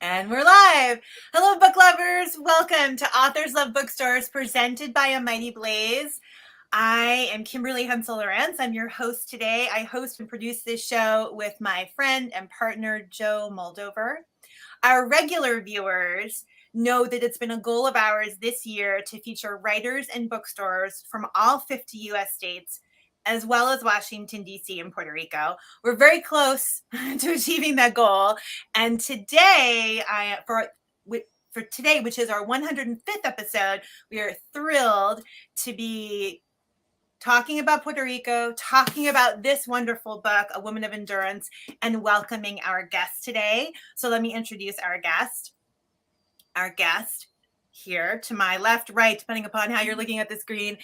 And we're live. Hello, book lovers. Welcome to Authors Love Bookstores, presented by A Mighty Blaze. I am Kimberly Hensle Lowrance. I'm your host today. I host and produce this show with my friend and partner, Joe Moldover. Our regular viewers know that it's been a goal of ours this year to feature writers and bookstores from all 50 U.S. states, as well as Washington, D.C. and Puerto Rico. We're very close to achieving that goal. And today, for today, which is our 105th episode, we are thrilled to be talking about Puerto Rico, talking about this wonderful book, A Woman of Endurance, and welcoming our guest today. So let me introduce our guest. Our guest here to my left, right, depending upon how you're looking at the screen,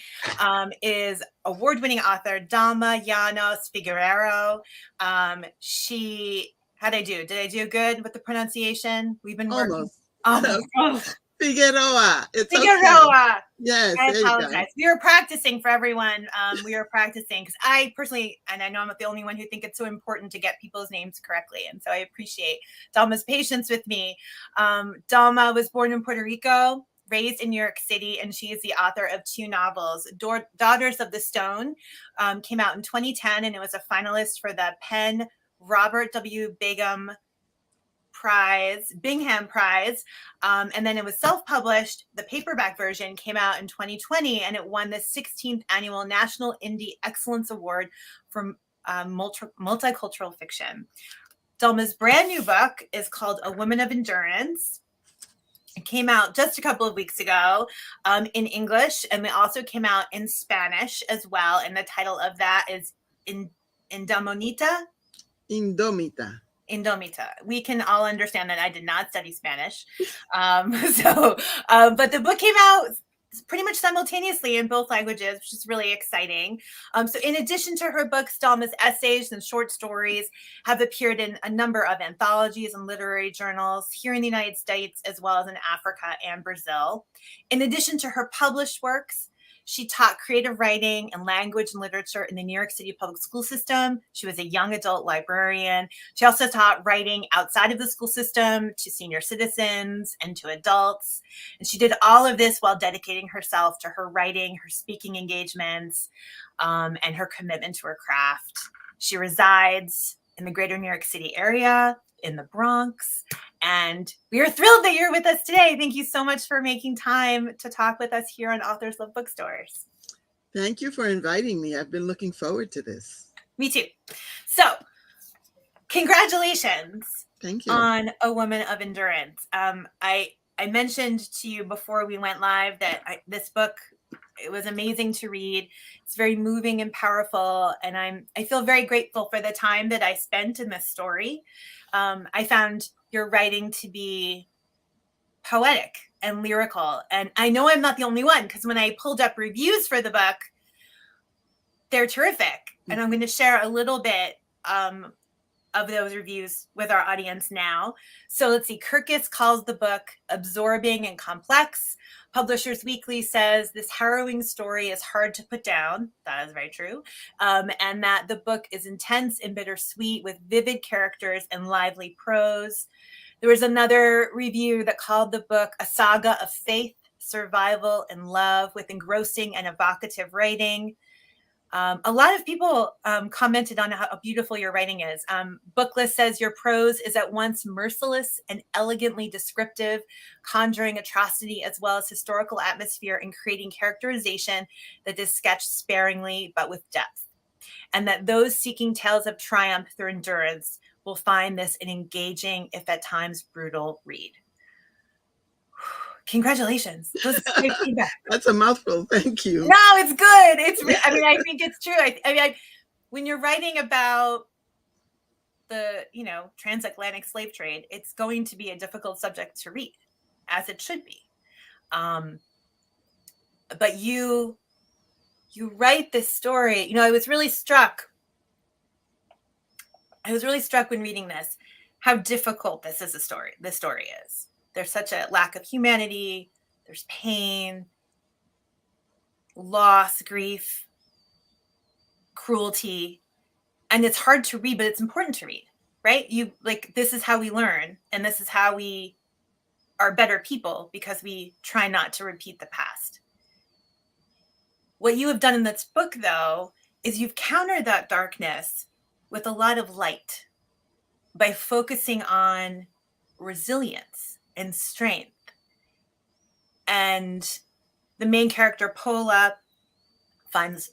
is award-winning author Dahlma Llanos-Figueroa. How'd I do? Did I do good with the pronunciation? We've been working. Almost. Figueroa. It's Figueroa. Okay. Yes. I apologize. We were practicing for everyone. We were practicing because I personally, and I know I'm not the only one who think it's so important to get people's names correctly. And so I appreciate Dahlma's patience with me. Dahlma was born in Puerto Rico, raised in New York City, and she is the author of two novels. Daughters of the Stone came out in 2010, and it was a finalist for the Penn Robert W. Bingham Prize. And then it was self-published. The paperback version came out in 2020, and it won the 16th Annual National Indie Excellence Award for multicultural fiction. Dahlma's brand new book is called A Woman of Endurance. It came out just a couple of weeks ago in English, and it also came out in Spanish as well. And the title of that is Indomita. Indomita. We can all understand that I did not study Spanish. But the book came out pretty much simultaneously in both languages, which is really exciting. So in addition to her books, Dahlma's essays and short stories have appeared in a number of anthologies and literary journals here in the United States, as well as in Africa and Brazil. In addition to her published works, she taught creative writing and language and literature in the New York City public school system. She was a young adult librarian. She also taught writing outside of the school system to senior citizens and to adults. And she did all of this while dedicating herself to her writing, her speaking engagements, and her commitment to her craft. She resides in the greater New York City area, in the Bronx. And we are thrilled that you're with us today. Thank you so much for making time to talk with us here on Authors Love Bookstores. Thank you for inviting me. I've been looking forward to this. Me too. So, congratulations. Thank you. On A Woman of Endurance. I mentioned to you before we went live that this book, it was amazing to read. It's very moving and powerful, and I feel very grateful for the time that I spent in this story. I found your writing to be poetic and lyrical, and I know I'm not the only one, because when I pulled up reviews for the book, they're terrific, and I'm going to share a little bit of those reviews with our audience now. So let's see. Kirkus calls the book absorbing and complex. Publishers Weekly says this harrowing story is hard to put down. That is very true. And that the book is intense and bittersweet with vivid characters and lively prose. There was another review that called the book a saga of faith, survival, and love with engrossing and evocative writing. A lot of people commented on how beautiful your writing is. Booklist says your prose is at once merciless and elegantly descriptive, conjuring atrocity as well as historical atmosphere and creating characterization that is sketched sparingly but with depth. And that those seeking tales of triumph through endurance will find this an engaging, if at times brutal, read. Congratulations. That's a mouthful. Thank you. No, it's good. I think it's true. When you're writing about the, transatlantic slave trade, it's going to be a difficult subject to read, as it should be. But you write this story. I was really struck when reading this, how difficult this story is. There's such a lack of humanity. There's pain, loss, grief, cruelty. And it's hard to read, but it's important to read. right? You like, this is how we learn, and this is how we are better people, because we try not to repeat the past. What you have done in this book, though, is you've countered that darkness with a lot of light by focusing on resilience and strength. And the main character, Paula, finds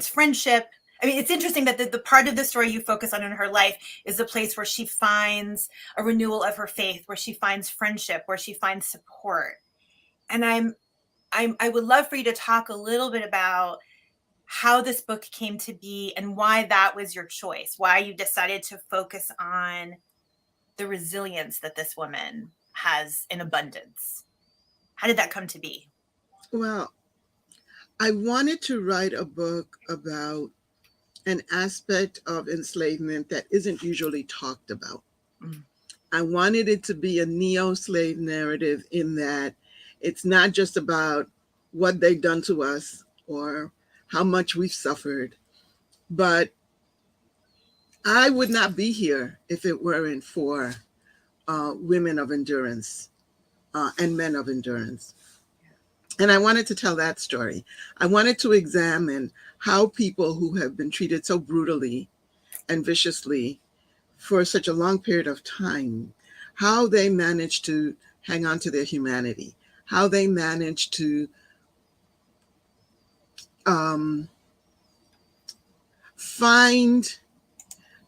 friendship. I mean, it's interesting that the part of the story you focus on in her life is the place where she finds a renewal of her faith, where she finds friendship, where she finds support. And I would love for you to talk a little bit about how this book came to be and why that was your choice, why you decided to focus on the resilience that this woman has in abundance. How did that come to be? Well, I wanted to write a book about an aspect of enslavement that isn't usually talked about. Mm. I wanted it to be a neo-slave narrative, in that it's not just about what they've done to us or how much we've suffered, but I would not be here if it weren't for women of endurance and men of endurance. And I wanted to tell that story. I wanted to examine how people who have been treated so brutally and viciously for such a long period of time, how they managed to hang on to their humanity, how they managed to find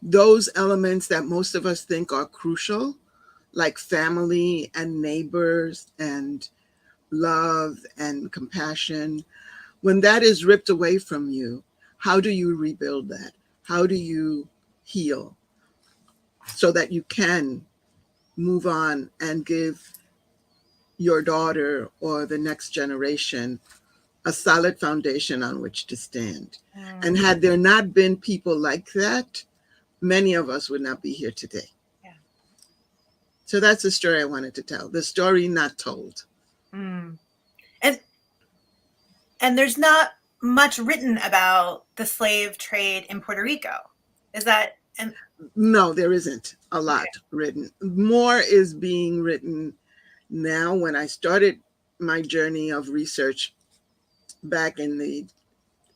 those elements that most of us think are crucial, like family and neighbors and love and compassion. When that is ripped away from you, how do you rebuild that? How do you heal so that you can move on and give your daughter or the next generation a solid foundation on which to stand? And had there not been people like that, many of us would not be here today. Yeah. So that's the story I wanted to tell, the story not told. Mm. And there's not much written about the slave trade in Puerto Rico. Is that? No, there isn't a lot written. More is being written now. When I started my journey of research back in the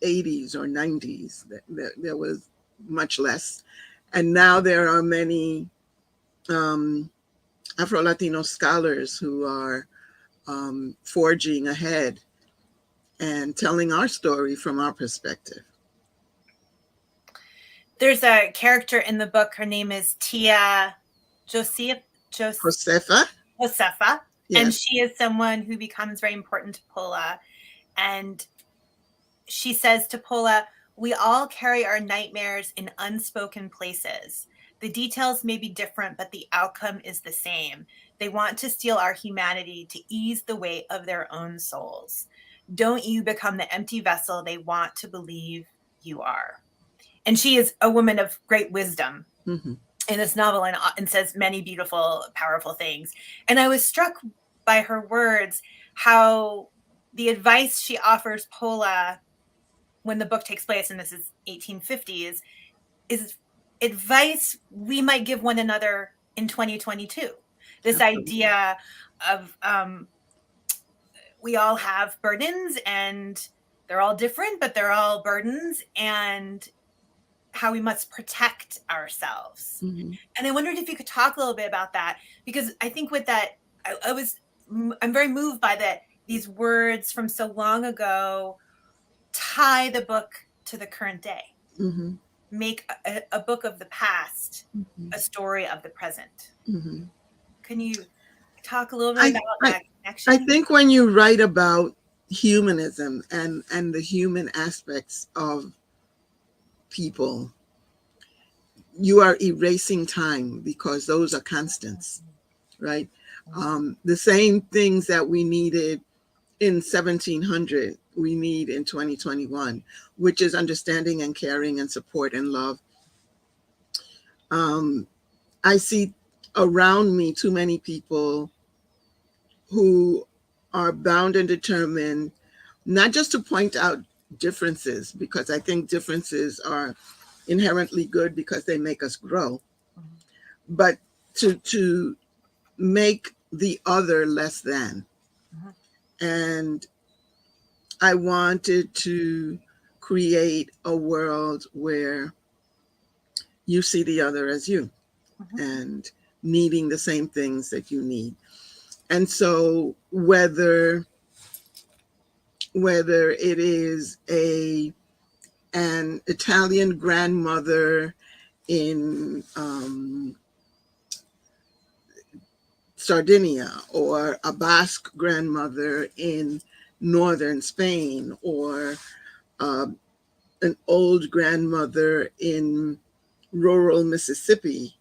80s or 90s, there was much less. And now there are many Afro-Latino scholars who are forging ahead and telling our story from our perspective. There's a character in the book. Her name is Tia Josefa. Josefa. Yes. And she is someone who becomes very important to Paula. And she says to Paula, "We all carry our nightmares in unspoken places. The details may be different, but the outcome is the same. They want to steal our humanity to ease the weight of their own souls. Don't you become the empty vessel they want to believe you are." And she is a woman of great wisdom in this novel, and says many beautiful, powerful things. And I was struck by her words, how the advice she offers Paula when the book takes place, and this is 1850s, is advice we might give one another in 2022. This idea of we all have burdens, and they're all different, but they're all burdens, and how we must protect ourselves. And I wondered if you could talk a little bit about that, because I think with that, I'm very moved by that these words from so long ago tie the book to the current day. Make a book of the past a story of the present. Can you talk a little bit about that connection? I think when you write about humanism and the human aspects of people, you are erasing time, because those are constants, right? The same things that we needed in 1700, we need in 2021, which is understanding and caring and support and love. I see around me too many people who are bound and determined not just to point out differences, because I think differences are inherently good because they make us grow, but to make the other less than. And I wanted to create a world where you see the other as you and needing the same things that you need. And so whether it is an Italian grandmother in Sardinia, or a Basque grandmother in northern Spain, or an old grandmother in rural Mississippi,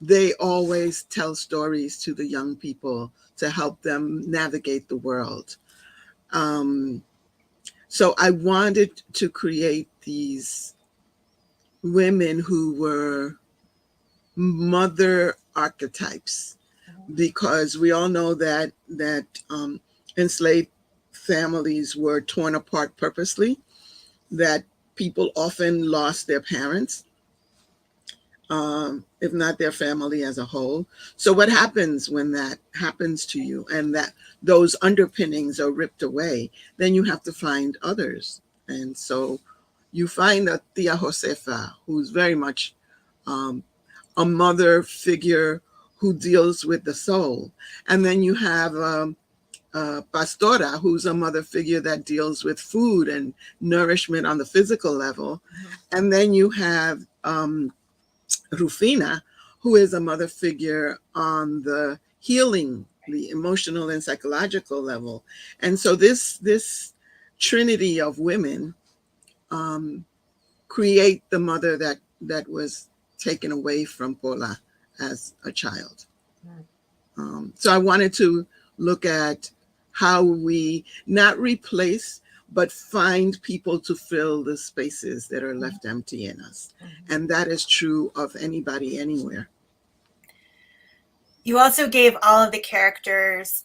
they always tell stories to the young people to help them navigate the world. So I wanted to create these women who were mother archetypes, because we all know that enslaved families were torn apart purposely, that people often lost their parents, if not their family as a whole. So what happens when that happens to you and that those underpinnings are ripped away? Then you have to find others. And so you find a Tia Josefa, who's very much a mother figure who deals with the soul. And then you have Pastora, who's a mother figure that deals with food and nourishment on the physical level. And then you have Rufina, who is a mother figure on the healing, the emotional and psychological level. And so this trinity of women create the mother that was taken away from Paula as a child. So I wanted to look at how we not replace, but find people to fill the spaces that are left empty in us. And that is true of anybody, anywhere. You also gave all of the characters,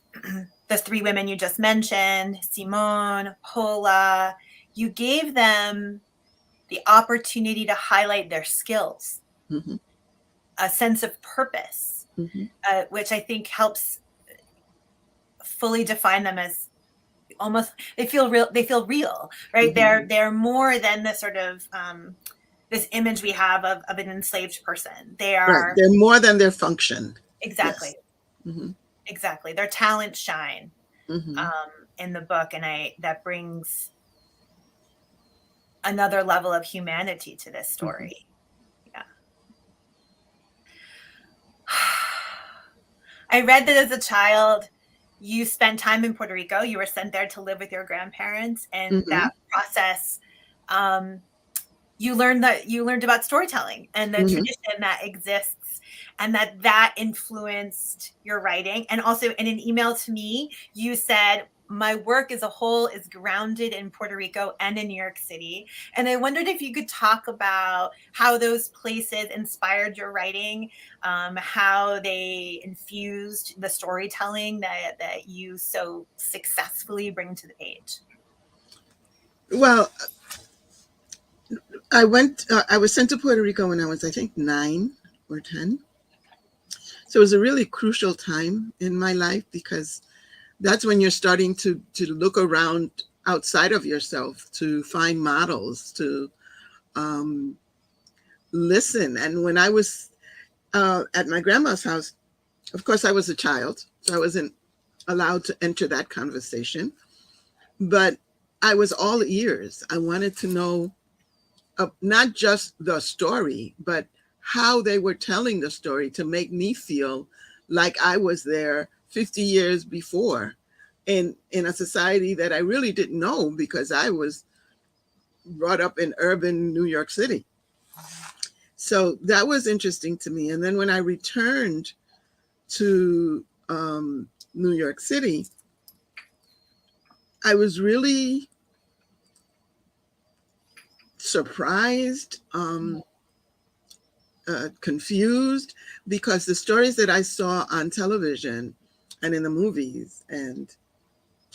the three women you just mentioned, Simone, Paula, you gave them the opportunity to highlight their skills, a sense of purpose, which I think helps fully define them as almost, they feel real, right? They're more than the sort of this image we have of an enslaved person. They are right. They're more than their function. Exactly. Yes. Exactly. Their talents shine in the book, and that brings another level of humanity to this story. Yeah. I read that as a child, you spent time in Puerto Rico. You were sent there to live with your grandparents, and that process, you learned about storytelling and the tradition that exists, and that influenced your writing. And also in an email to me, you said, my work as a whole is grounded in Puerto Rico and in New York City. And I wondered if you could talk about how those places inspired your writing, how they infused the storytelling that you so successfully bring to the page. Well, I was sent to Puerto Rico when I was, I think, 9 or 10. So it was a really crucial time in my life, because that's when you're starting to look around outside of yourself to find models, to listen. And when I was at my grandma's house, of course, I was a child, so I wasn't allowed to enter that conversation. But I was all ears. I wanted to know not just the story, but how they were telling the story to make me feel like I was there 50 years before in a society that I really didn't know, because I was brought up in urban New York City. So that was interesting to me. And then when I returned to New York City, I was really surprised, confused, because the stories that I saw on television and in the movies and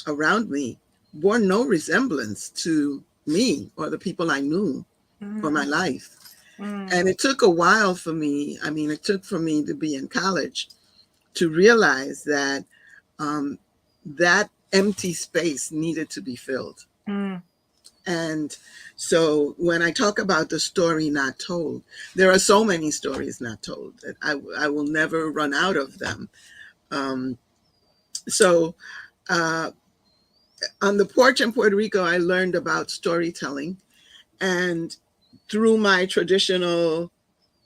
around me bore no resemblance to me or the people I knew for my life. And it took a while for me. I mean, it took for me to be in college to realize that that empty space needed to be filled. And so when I talk about the story not told, there are so many stories not told that I will never run out of them. So on the porch in Puerto Rico, I learned about storytelling. And through my traditional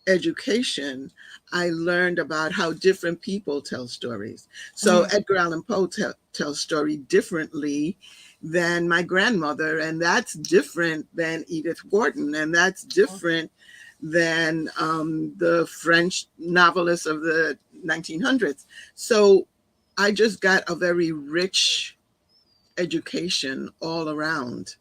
education, I learned about how different people tell stories. So Edgar Allan Poe tells story differently than my grandmother, and that's different than Edith Wharton, and that's different than the French novelists of the 1900s. So I just got a very rich education all around.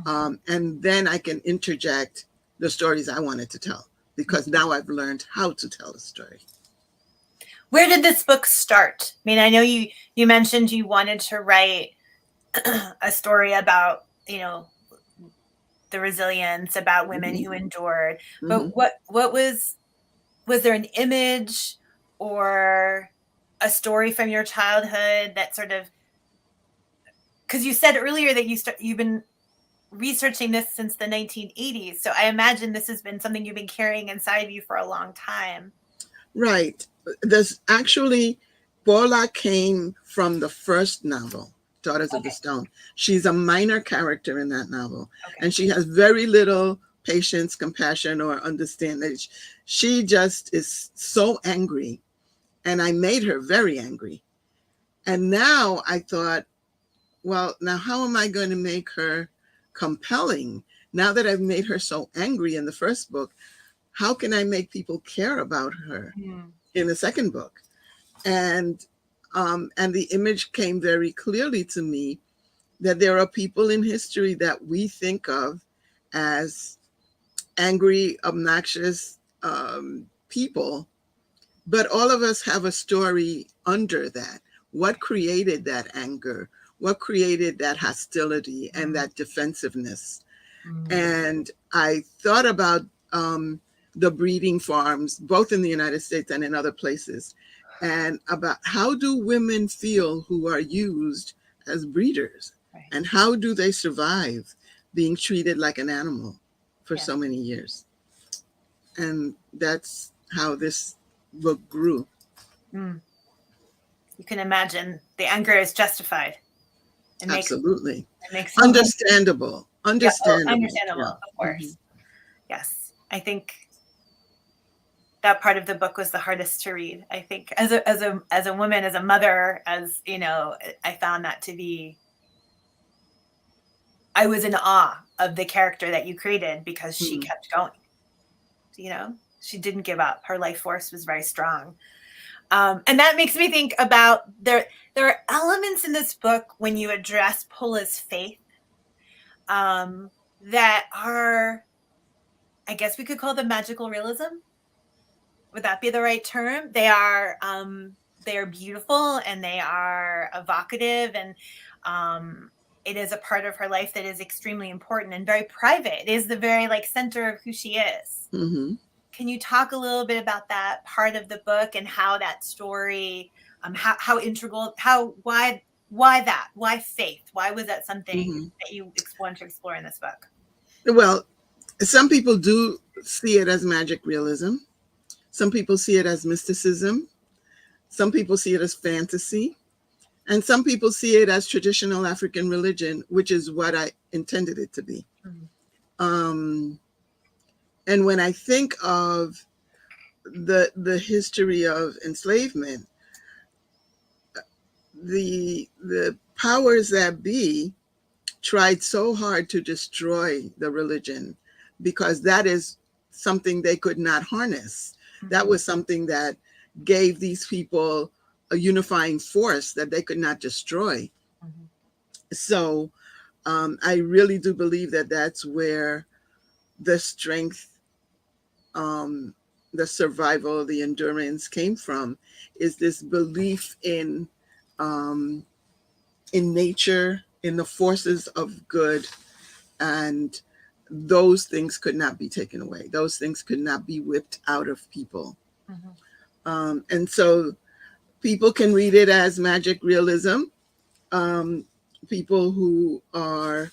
And then I can interject the stories I wanted to tell, because now I've learned how to tell a story. Where did this book start? I mean, I know you mentioned you wanted to write a story about, you know, the resilience, about women who endured. But what was there an image or a story from your childhood that sort of, because you said earlier that you've been researching this since the 1980s. So I imagine this has been something you've been carrying inside of you for a long time. Right. There's actually, Paula came from the first novel, Daughters of the Stone. She's a minor character in that novel. And she has very little patience, compassion, or understanding. She just is so angry. And I made her very angry. And now I thought, well, now how am I going to make her compelling? Now that I've made her so angry in the first book, how can I make people care about her in the second book? And the image came very clearly to me that there are people in history that we think of as angry, obnoxious people, but all of us have a story under that. What created that anger? What created that hostility and that defensiveness? And I thought about the breeding farms, both in the United States and in other places, and about how do women feel who are used as breeders, and how do they survive being treated like an animal for so many years? And that's how this book grew. You can imagine the anger is justified. Absolutely. It makes understandable. Understandable. Understandable, of course. Yes. I think that part of the book was the hardest to read. I think as a woman, as a mother, as you know, I found that to be, I was in awe of the character that you created because she kept going. You know, she didn't give up. Her life force was very strong. And that makes me think about there are elements in this book when you address Paula's faith that are, I guess we could call them magical realism. Would that be the right term? They are beautiful and they are evocative, and it is a part of her life that is extremely important and very private. It is the very center of who she is. Can you talk a little bit about that part of the book and how that story, how integral, why that? Why faith? Why was that something that you wanted to explore in this book? Well, some people do see it as magic realism. Some people see it as mysticism. Some people see it as fantasy. And some people see it as traditional African religion, which is what I intended it to be. And when I think of the history of enslavement, the powers that be tried so hard to destroy the religion because that is something they could not harness. That was something that gave these people a unifying force that they could not destroy. So I really do believe that that's where the strength, the survival, the endurance came from, is this belief in nature, in the forces of good, and those things could not be taken away. Those things could not be whipped out of people. And so people can read it as magic realism. People who are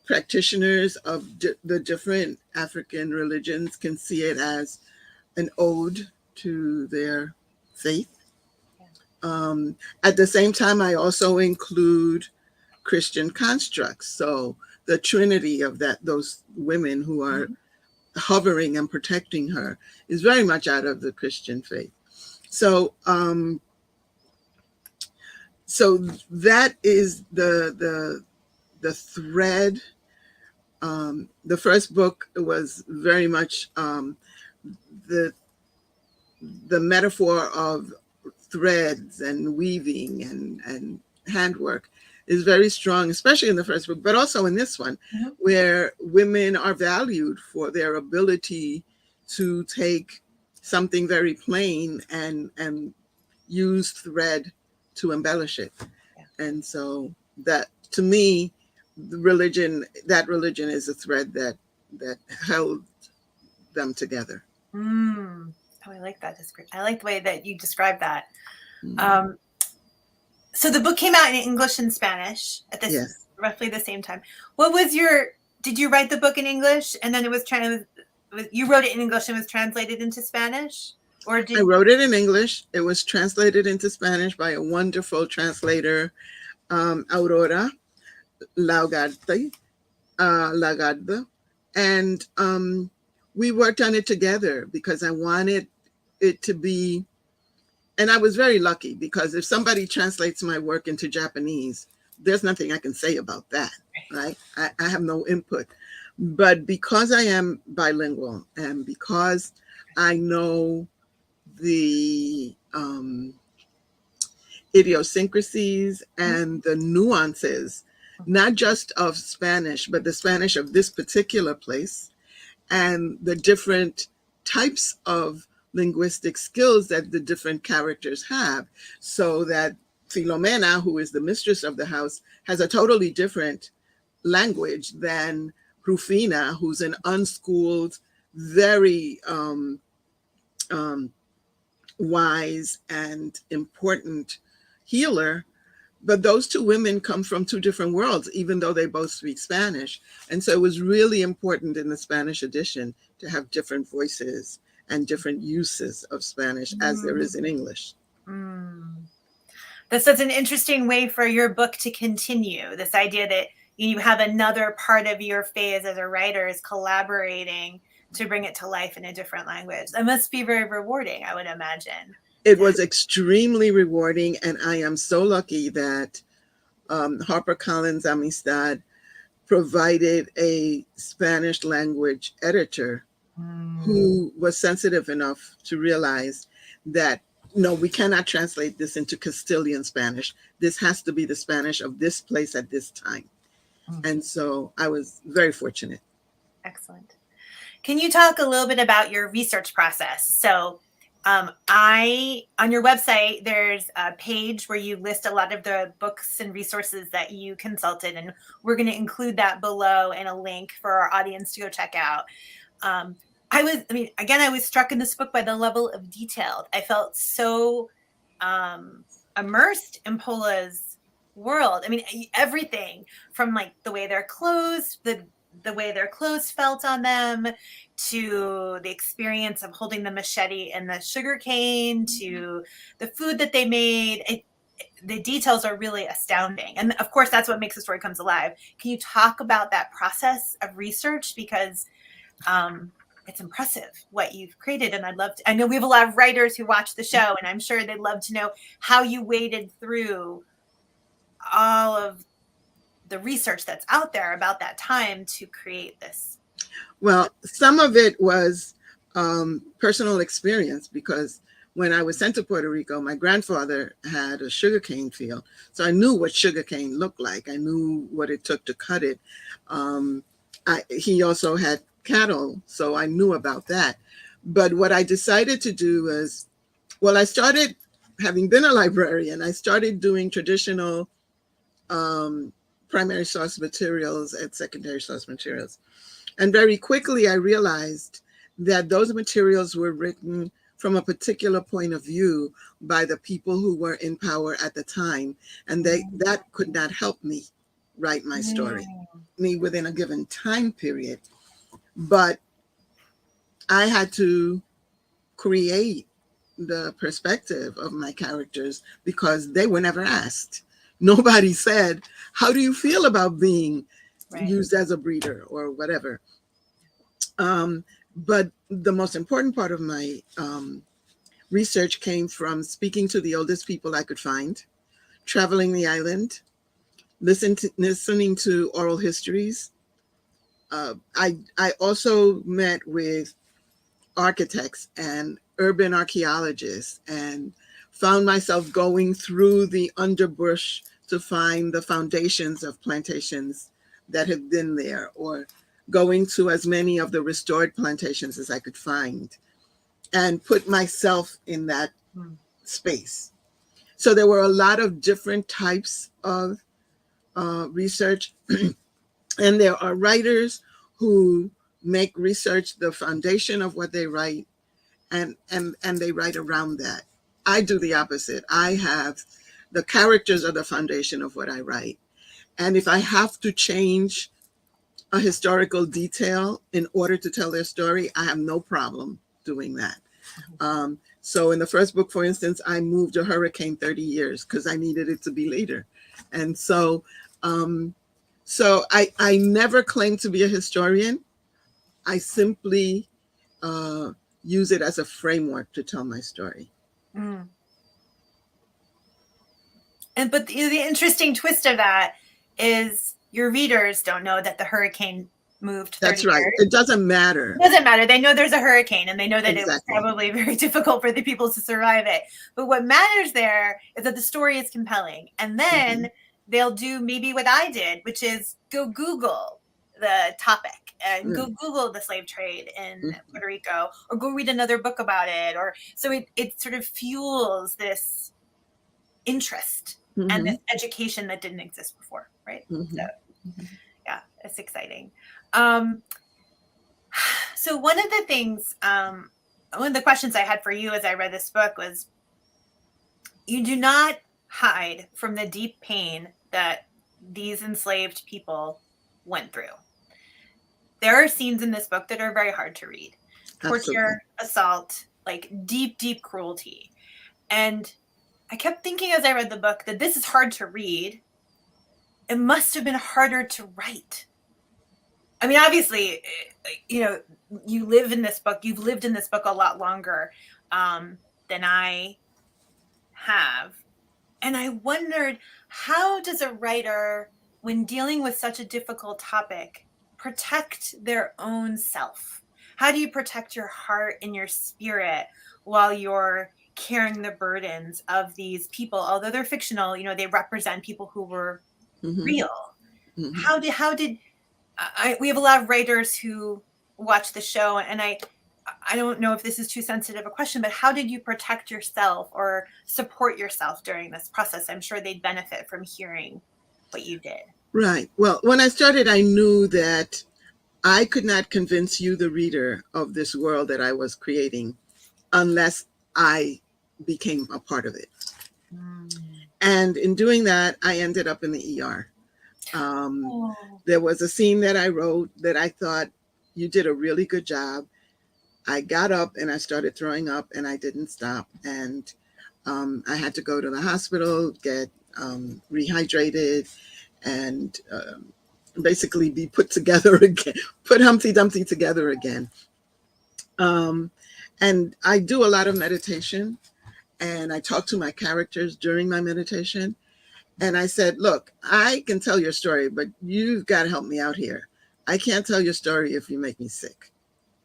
practitioners of the different African religions can see it as an ode to their faith. At the same time, I also include Christian constructs. So the trinity of those women who are hovering and protecting her is very much out of the Christian faith. So so that is the thread. The first book was very much the metaphor of threads and weaving and handwork is very strong, especially in the first book, but also in this one, where women are valued for their ability to take something very plain and use thread to embellish it. And so that, to me, that religion is a thread that held them together. Oh, I like that. I like the way that you described that. So the book came out in English and Spanish at this roughly the same time. Did you write the book in English and then you wrote it in English and was translated into Spanish? I wrote it in English. It was translated into Spanish by a wonderful translator, Aurora Lagarde. And we worked on it together because I wanted it to be, and I was very lucky because if somebody translates my work into Japanese, there's nothing I can say about that, right? I have no input. But because I am bilingual and because I know the idiosyncrasies and the nuances, not just of Spanish, but the Spanish of this particular place, and the different types of linguistic skills that the different characters have, so that Filomena, who is the mistress of the house, has a totally different language than Rufina, who's an unschooled, very wise and important healer. But those two women come from two different worlds, even though they both speak Spanish. And so it was really important in the Spanish edition to have different voices and different uses of Spanish as there is in English. That's such an interesting way for your book to continue. This idea that you have another part of your phase as a writer is collaborating to bring it to life in a different language. That must be very rewarding, I would imagine. It was extremely rewarding, and I am so lucky that HarperCollins Amistad provided a Spanish language editor who was sensitive enough to realize that, no, we cannot translate this into Castilian Spanish. This has to be the Spanish of this place at this time. And so I was very fortunate. Excellent. Can you talk a little bit about your research process? So on your website, there's a page where you list a lot of the books and resources that you consulted, and we're going to include that below in a link for our audience to go check out. I was struck in this book by the level of detail. I felt so immersed in Pola's world. I mean, everything from like the way they're clothed, the way their clothes felt on them, to the experience of holding the machete and the sugar cane, to the food that they made. The details are really astounding. And of course, that's what makes the story comes alive. Can you talk about that process of research? Because it's impressive what you've created. And I know we have a lot of writers who watch the show, and I'm sure they'd love to know how you waded through all of the research that's out there about that time to create this. Well, some of it was personal experience, because when I was sent to Puerto Rico, my grandfather had a sugarcane field. So I knew what sugarcane looked like. I knew what it took to cut it. He also had cattle, so I knew about that. But what I decided to do was, well, I started, having been a librarian, I started doing traditional primary source materials and secondary source materials. And very quickly, I realized that those materials were written from a particular point of view by the people who were in power at the time. And that could not help me write my story, me within a given time period. But I had to create the perspective of my characters because they were never asked. Nobody said, how do you feel about being used as a breeder or whatever? But the most important part of my research came from speaking to the oldest people I could find, traveling the island, listening to oral histories. I also met with architects and urban archaeologists and found myself going through the underbrush to find the foundations of plantations that had been there, or going to as many of the restored plantations as I could find and put myself in that space. So there were a lot of different types of research. And there are writers who make research the foundation of what they write, and they write around that. I do the opposite. I have the characters are the foundation of what I write. And if I have to change a historical detail in order to tell their story, I have no problem doing that. So in the first book, for instance, I moved a hurricane 30 years because I needed it to be later. And so I never claimed to be a historian. I simply use it as a framework to tell my story. But the interesting twist of that is your readers don't know that the hurricane moved 30 That's right. years. It doesn't matter. It doesn't matter. They know there's a hurricane and they know that Exactly. it was probably very difficult for the people to survive it. But what matters there is that the story is compelling. And then they'll do maybe what I did, which is go Google the topic and go Google the slave trade in Puerto Rico, or go read another book about it. Or so it sort of fuels this interest and this education that didn't exist before, right? So yeah, it's exciting. So one of the things, one of the questions I had for you as I read this book was, you do not hide from the deep pain that these enslaved people went through. There are scenes in this book that are very hard to read. Torture, assault, like deep, deep cruelty. And I kept thinking as I read the book that this is hard to read. It must have been harder to write. I mean, obviously, you live in this book. You've lived in this book a lot longer than I have. And I wondered, how does a writer, when dealing with such a difficult topic, protect their own self? How do you protect your heart and your spirit while you're carrying the burdens of these people? Although they're fictional, they represent people who were real. How did we have a lot of writers who watch the show, and I don't know if this is too sensitive a question, but how did you protect yourself or support yourself during this process? I'm sure they'd benefit from hearing what you did. Right. Well, when I started, I knew that I could not convince you, the reader, of this world that I was creating unless I became a part of it. And in doing that, I ended up in the ER. There was a scene that I wrote that I thought, you did a really good job. I got up and I started throwing up and I didn't stop. And I had to go to the hospital, get rehydrated, and basically be put together again, put Humpty Dumpty together again. And I do a lot of meditation, and I talk to my characters during my meditation. And I said, look, I can tell your story, but you've got to help me out here. I can't tell your story if you make me sick.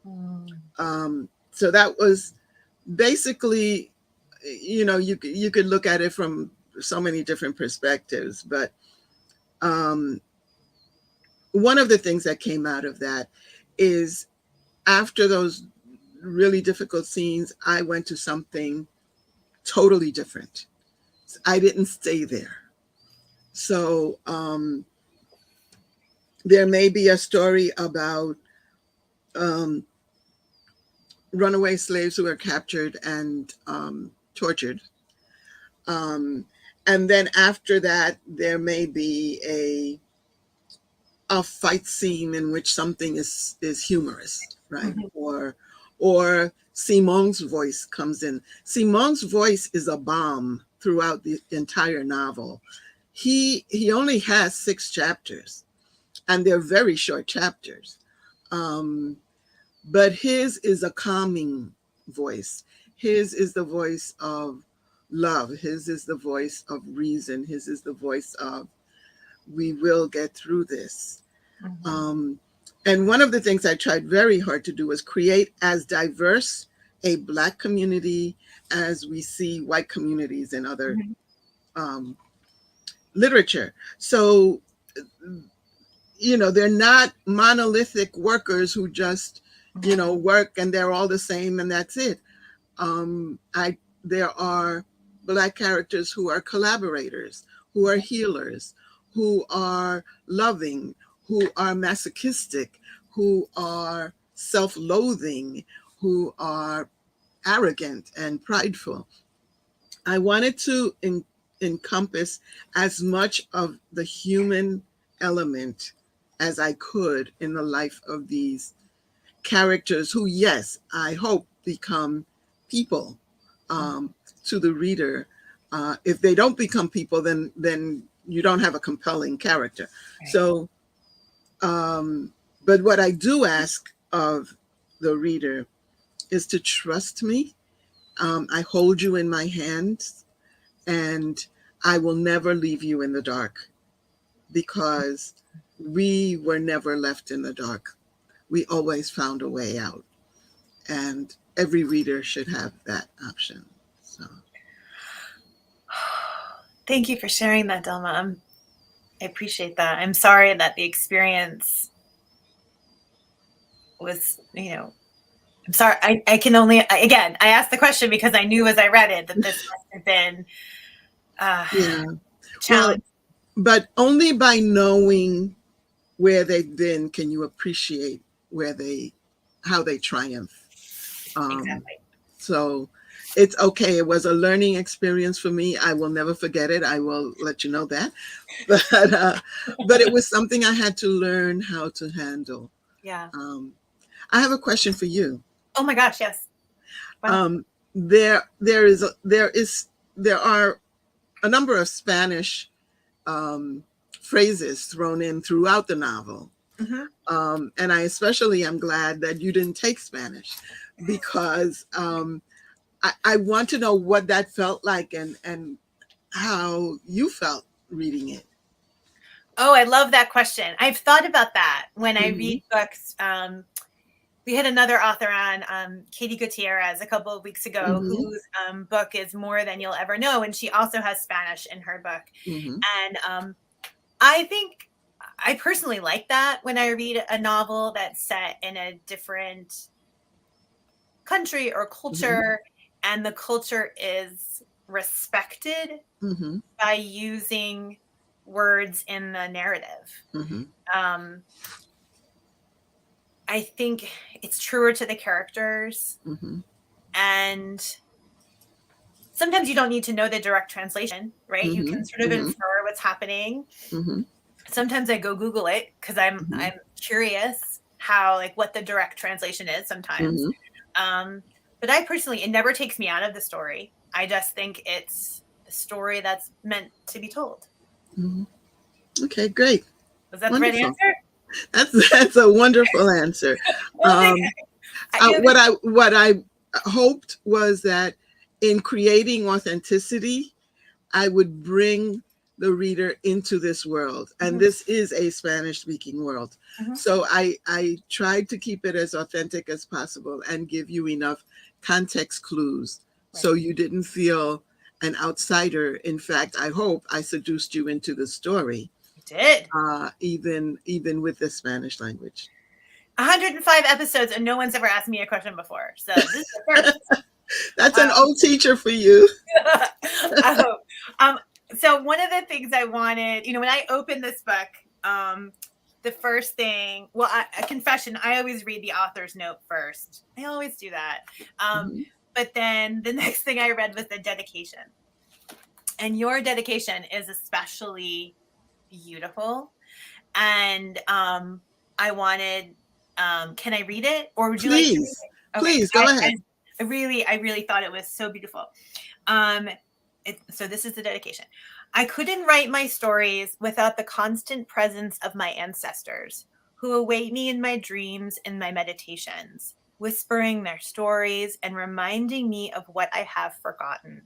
So that was basically, you could look at it from so many different perspectives. But one of the things that came out of that is, after those really difficult scenes, I went to something totally different. I didn't stay there. So there may be a story about um, runaway slaves who are captured and tortured. Um, and then after that, there may be a fight scene in which something is humorous, right? Mhm. Or Simon's voice comes in. Simon's voice is a bomb throughout the entire novel. He only has 6 chapters, and they're very short chapters. Um, but his is a calming voice. His is the voice of love. His is the voice of reason. His is the voice of, we will get through this. Mhm. And one of the things I tried very hard to do was create as diverse a Black community as we see white communities in other Mhm. literature. So, they're not monolithic workers who just, work and they're all the same and that's it. There are Black characters who are collaborators, who are healers, who are loving, who are masochistic, who are self-loathing, who are arrogant and prideful. I wanted to encompass as much of the human element as I could in the life of these characters who, yes, I hope become people to the reader. If they don't become people, then you don't have a compelling character. Right. So, but what I do ask of the reader is to trust me. I hold you in my hands, and I will never leave you in the dark, because we were never left in the dark. We always found a way out. And every reader should have that option. So Thank you for sharing that, Dahlma. I appreciate that. I'm sorry that the experience was, I'm sorry. I can only, again, I asked the question because I knew as I read it that this must have been yeah, well, challenging. but only by knowing where they've been can you appreciate how they triumph. Exactly. So it's okay. It was a learning experience for me. I will never forget it. I will let you know that. But it was something I had to learn how to handle. Yeah. I have a question for you. Oh my gosh. Yes. Wow. There are a number of Spanish phrases thrown in throughout the novel. And I especially am glad that you didn't take Spanish, because I want to know what that felt like and how you felt reading it. Oh, I love that question. I've thought about that when I read Mm-hmm. books. We had another author on, Katie Gutierrez, a couple of weeks ago, Mm-hmm. whose book is More Than You'll Ever Know, and she also has Spanish in her book. Mm-hmm. And I think I personally like that when I read a novel that's set in a different country or culture, and the culture is respected Mm-hmm. by using words in the narrative. Mm-hmm. Um, I think it's truer to the characters, Mm-hmm. and sometimes you don't need to know the direct translation, right? You can sort of Mm-hmm. infer what's happening. Mm-hmm. Sometimes I go Google it because I'm curious how, like, what the direct translation is sometimes. Mm-hmm. But I personally, it never takes me out of the story. I just think it's a story that's meant to be told. Mm-hmm. Okay, great. Was that Wonderful. the right answer? That's a wonderful answer. Well, What I hoped was that in creating authenticity, I would bring the reader into this world. And this is a Spanish speaking world. So I tried to keep it as authentic as possible and give you enough context clues so you didn't feel an outsider. In fact, I hope I seduced you into the story. You did. Even with the Spanish language. 105 episodes and no one's ever asked me a question before. So this is the first. That's an old teacher for you. So one of the things I wanted, when I opened this book, the first thing, well, a confession, I always read the author's note first. I always do that. But then the next thing I read was the dedication. And your dedication is especially beautiful. And I wanted, can I read it? Or would you like to read Please, it? please, go ahead. I really thought it was so beautiful. So this is the dedication. I couldn't write my stories without the constant presence of my ancestors, who await me in my dreams and my meditations, whispering their stories and reminding me of what I have forgotten.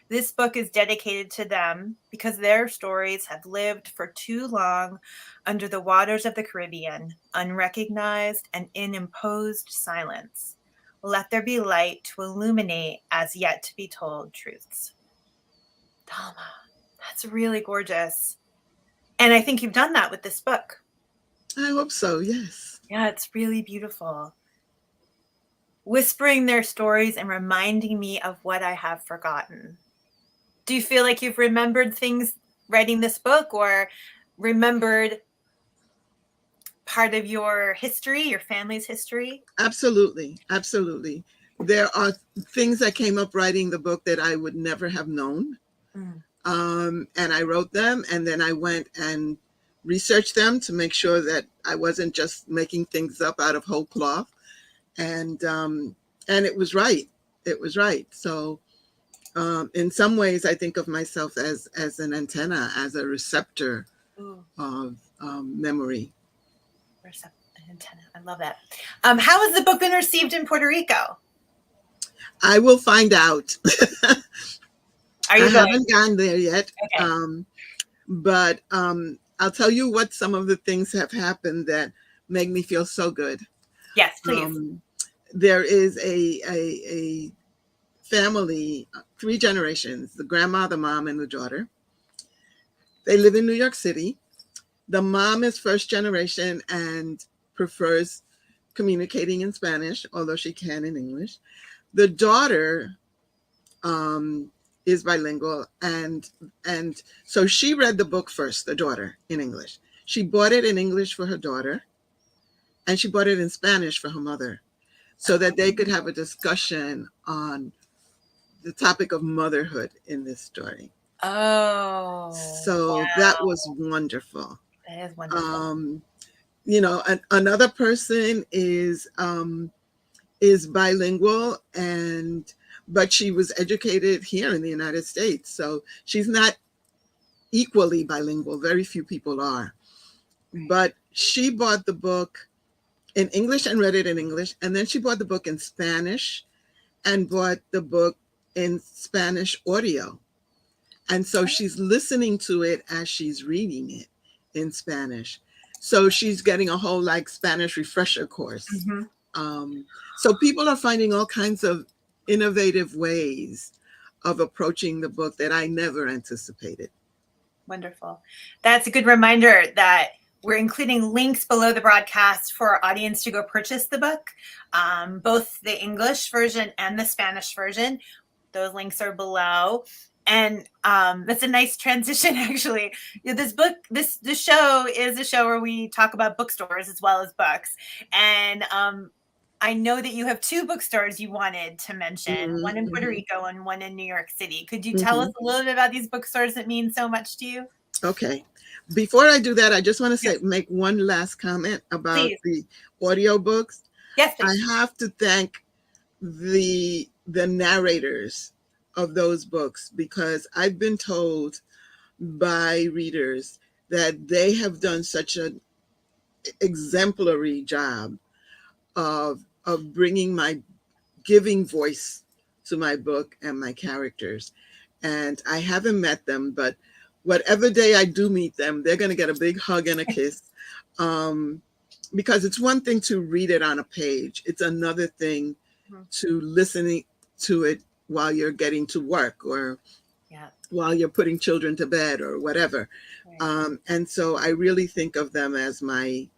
This book is dedicated to them because their stories have lived for too long under the waters of the Caribbean, unrecognized and in imposed silence. Let there be light to illuminate as yet to be told truths. Dahlma, that's really gorgeous. And I think you've done that with this book. I hope so, yes. Yeah, it's really beautiful. Whispering their stories and reminding me of what I have forgotten. Do you feel like you've remembered things writing this book, or remembered part of your history, your family's history? Absolutely. Absolutely. There are things that came up writing the book that I would never have known. And I wrote them, and then I went and researched them to make sure that I wasn't just making things up out of whole cloth. And it was right. It was right. So in some ways, I think of myself as an antenna, as a receptor of memory. Antenna. I love that. How has the book been received in Puerto Rico? I will find out. Are you I haven't gone there yet. Okay. But I'll tell you what some of the things have happened that make me feel so good. Yes, please. There is a family, 3 generations, the grandma, the mom, and the daughter. They live in New York City. The mom is first generation and prefers communicating in Spanish, although she can in English. The daughter is bilingual, and so she read the book first, the daughter, in English. She bought it in English for her daughter, and she bought it in Spanish for her mother, so that they could have a discussion on the topic of motherhood in this story. Oh, so wow. That was wonderful. That is wonderful. You know, another person is bilingual, but she was educated here in the United States, so she's not equally bilingual. Very few people are. But she bought the book in English and read it in English, and then she bought the book in Spanish and bought the book in Spanish audio. And so she's listening to it as she's reading it in Spanish. So she's getting a whole Spanish refresher course. So people are finding all kinds of innovative ways of approaching the book that I never anticipated. Wonderful. That's a good reminder that we're including links below the broadcast for our audience to go purchase the book, both the English version and the Spanish version. Those links are below. And that's a nice transition, actually. This book, this show is a show where we talk about bookstores as well as books. And I know that you have 2 bookstores you wanted to mention, one in Puerto Rico and one in New York City. Could you tell us a little bit about these bookstores that mean so much to you? Okay. Before I do that, I just want to make one last comment about the audiobooks. Yes, please. I have to thank the narrators of those books, because I've been told by readers that they have done such an exemplary job of giving voice to my book and my characters. And I haven't met them, but whatever day I do meet them, they're going to get a big hug and a kiss. Because it's one thing to read it on a page. It's another thing to listening to it while you're getting to work, or while you're putting children to bed, or whatever. And so I really think of them as my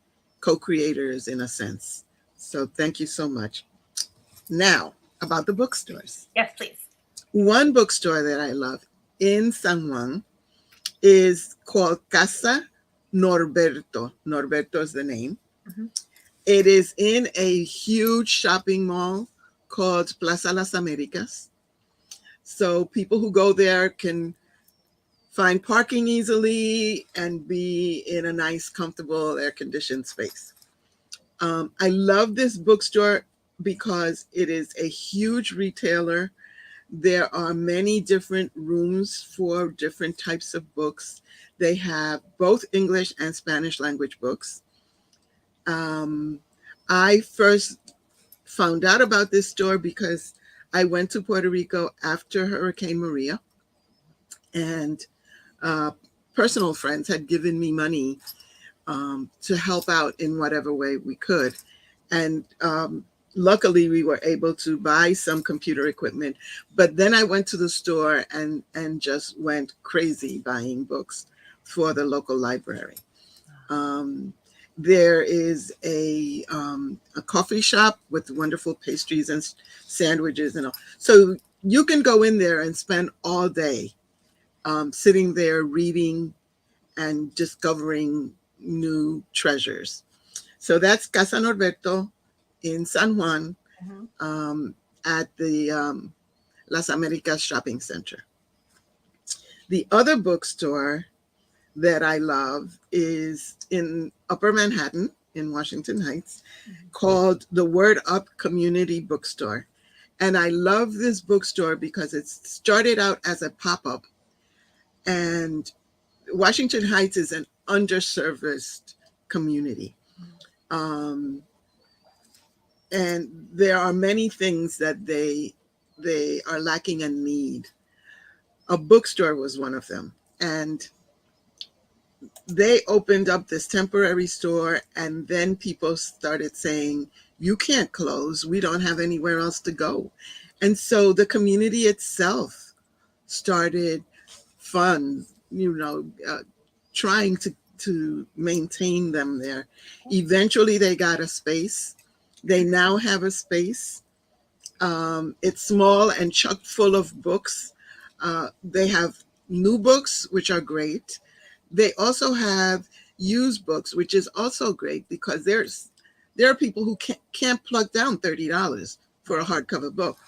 co-creators in a sense. So thank you so much. Now, about the bookstores. Yes, please. One bookstore that I love in San Juan is called Casa Norberto. Norberto is the name. Mhm. It is in a huge shopping mall called Plaza Las Americas. So people who go there can find parking easily and be in a nice, comfortable, air-conditioned space. I love this bookstore because it is a huge retailer. There are many different rooms for different types of books. They have both English and Spanish language books. Um, I first found out about this store because I went to Puerto Rico after Hurricane Maria, and uh, personal friends had given me money to help out in whatever way we could. And luckily, we were able to buy some computer equipment. But then I went to the store and just went crazy buying books for the local library. Um, there is a coffee shop with wonderful pastries and sandwiches and all. So you can go in there and spend all day sitting there reading and discovering new treasures. So that's Casa Norberto in San Juan Mhm. at the Las Americas Shopping Center. The other bookstore that I love is in Upper Manhattan in Washington Heights called the Word Up Community Bookstore. And I love this bookstore because it started out as a pop-up, and Washington Heights is an underserviced community. Um, and there are many things that they are lacking and need. A bookstore was one of them. And they opened up this temporary store, and then people started saying, you can't close, we don't have anywhere else to go. And so the community itself started funds, trying to maintain them there. Eventually they got a space. They now have a space. It's small and chock full of books. They have new books, which are great. They also have used books, which is also great because there are people who can't plug down $30 for a hardcover book.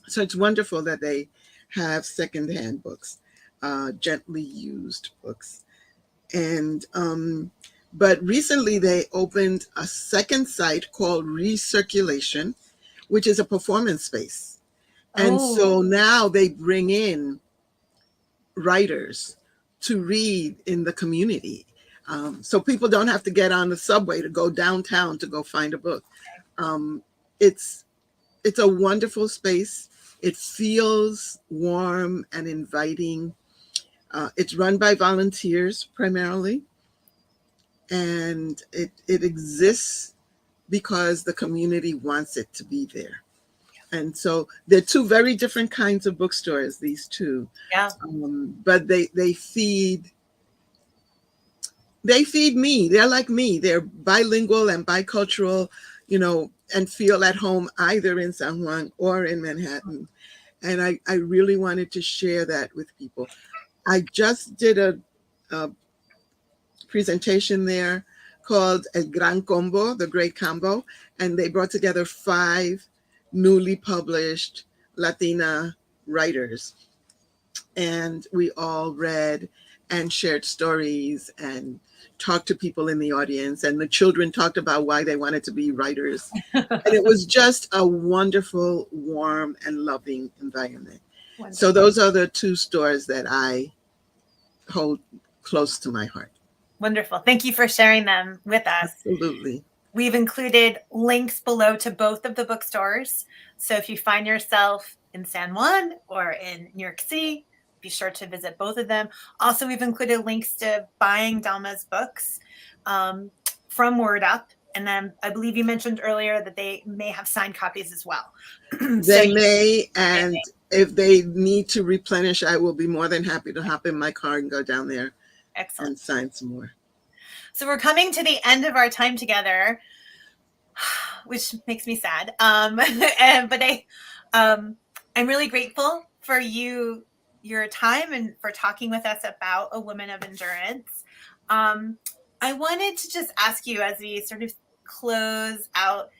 So it's wonderful that they have secondhand books, gently used books. And but recently they opened a second site called Recirculation, which is a performance space. And Oh, so now they bring in writers to read in the community. So people don't have to get on the subway to go downtown to go find a book. Um, it's it's a wonderful space. It feels warm and inviting. It's run by volunteers primarily, and it exists because the community wants it to be there. And so they're two very different kinds of bookstores, these two. yeah. But they feed me. They're like me. They're bilingual and bicultural, and feel at home either in San Juan or in Manhattan. And I really wanted to share that with people. I just did a presentation there called El Gran Combo, the Great Combo, and they brought together 5 newly published Latina writers. And we all read and shared stories and talked to people in the audience. And the children talked about why they wanted to be writers. And it was just a wonderful, warm, and loving environment. So Wonderful. those are the 2 stores that I hold close to my heart. Wonderful. Thank you for sharing them with us. Absolutely. We've included links below to both of the bookstores. So if you find yourself in San Juan or in New York City, be sure to visit both of them. Also, we've included links to buying Dahlma's books from Word Up. And then I believe you mentioned earlier that they may have signed copies as well. They may, and if they need to replenish, I will be more than happy to hop in my car and go down there Excellent. and sign some more. So we're coming to the end of our time together, which makes me sad. But I'm really grateful for your time and for talking with us about A Woman of Endurance. I wanted to just ask you as we sort of close out,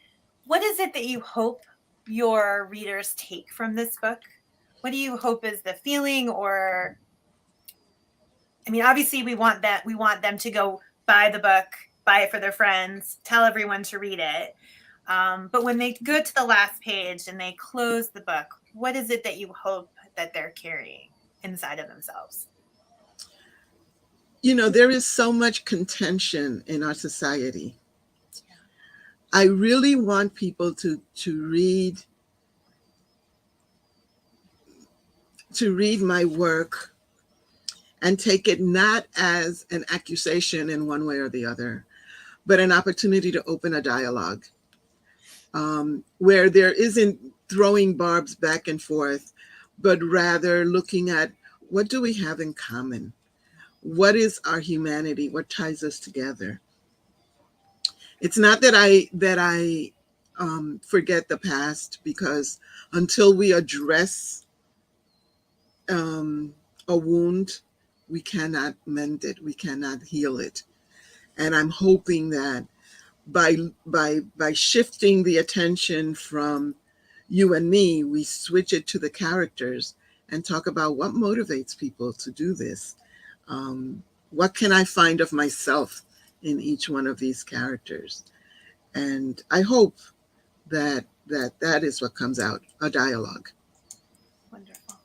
what is it that you hope your readers take from this book? What do you hope is the feeling? Or, I mean, obviously we want them to go buy the book, buy it for their friends, tell everyone to read it. But when they go to the last page and they close the book, what is it that you hope that they're carrying inside of themselves? You know, there is so much contention in our society. I really want people to read my work and take it not as an accusation in one way or the other, but an opportunity to open a dialogue where there isn't throwing barbs back and forth, but rather looking at what do we have in common? What is our humanity? What ties us together? It's not that I forget the past, because until we address a wound, we cannot mend it. We cannot heal it. And I'm hoping that by shifting the attention from you and me, we switch it to the characters and talk about what motivates people to do this. What can I find of myself in each one of these characters? And I hope that is what comes out, a dialogue. Wonderful.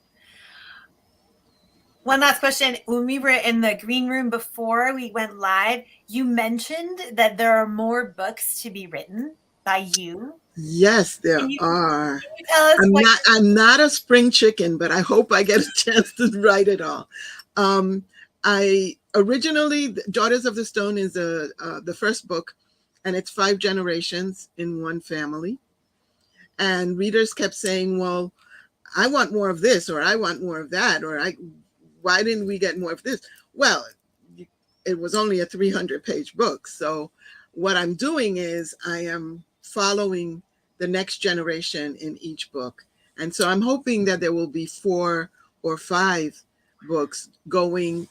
One last question. When we were in the green room before we went live, you mentioned that there are more books to be written by you. Yes, there are. Can you tell us I'm not a spring chicken, but I hope I get a chance to write it all. I originally, Daughters of the Stone is the first book, and it's 5 generations in one family. And readers kept saying, well, I want more of this, or I want more of that, or why didn't we get more of this? Well, it was only a 300-page book. So what I'm doing is I am following the next generation in each book. And so I'm hoping that there will be 4 or 5 books going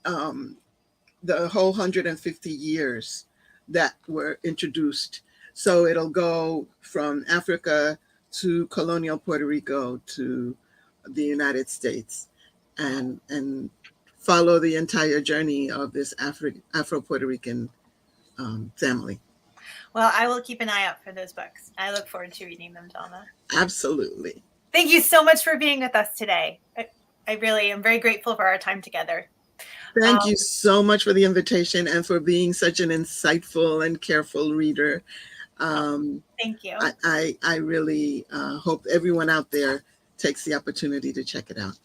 the whole 150 years that were introduced. So it'll go from Africa to colonial Puerto Rico to the United States, and follow the entire journey of this Afro-Puerto Rican family. Well, I will keep an eye out for those books. I look forward to reading them, Dahlma. Absolutely. Thank you so much for being with us today. I really am very grateful for our time together. Thank you so much for the invitation and for being such an insightful and careful reader. Thank you. I really hope everyone out there takes the opportunity to check it out.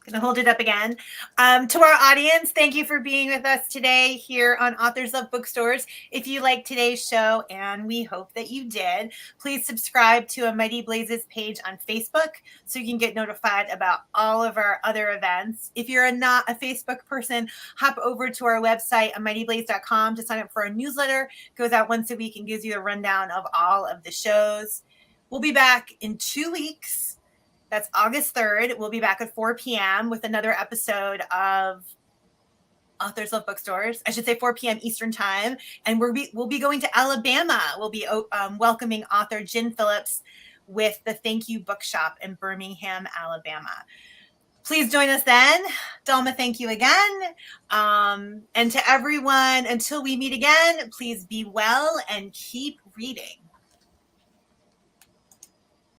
Gonna hold it up again. To our audience, thank you for being with us today here on Authors Love Bookstores. If you liked today's show, and we hope that you did, please subscribe to A Mighty Blazes page on Facebook so you can get notified about all of our other events. If you're not a Facebook person, hop over to our website, amightyblaze.com, to sign up for our newsletter. It goes out once a week and gives you a rundown of all of the shows. We'll be back in 2 weeks. That's August 3rd. We'll be back at 4 p.m. with another episode of Authors Love Bookstores. I should say 4 p.m. Eastern Time. And we'll be going to Alabama. We'll be welcoming author Jen Phillips with the Thank You Bookshop in Birmingham, Alabama. Please join us then. Dahlma, thank you again. And to everyone, until we meet again, please be well and keep reading.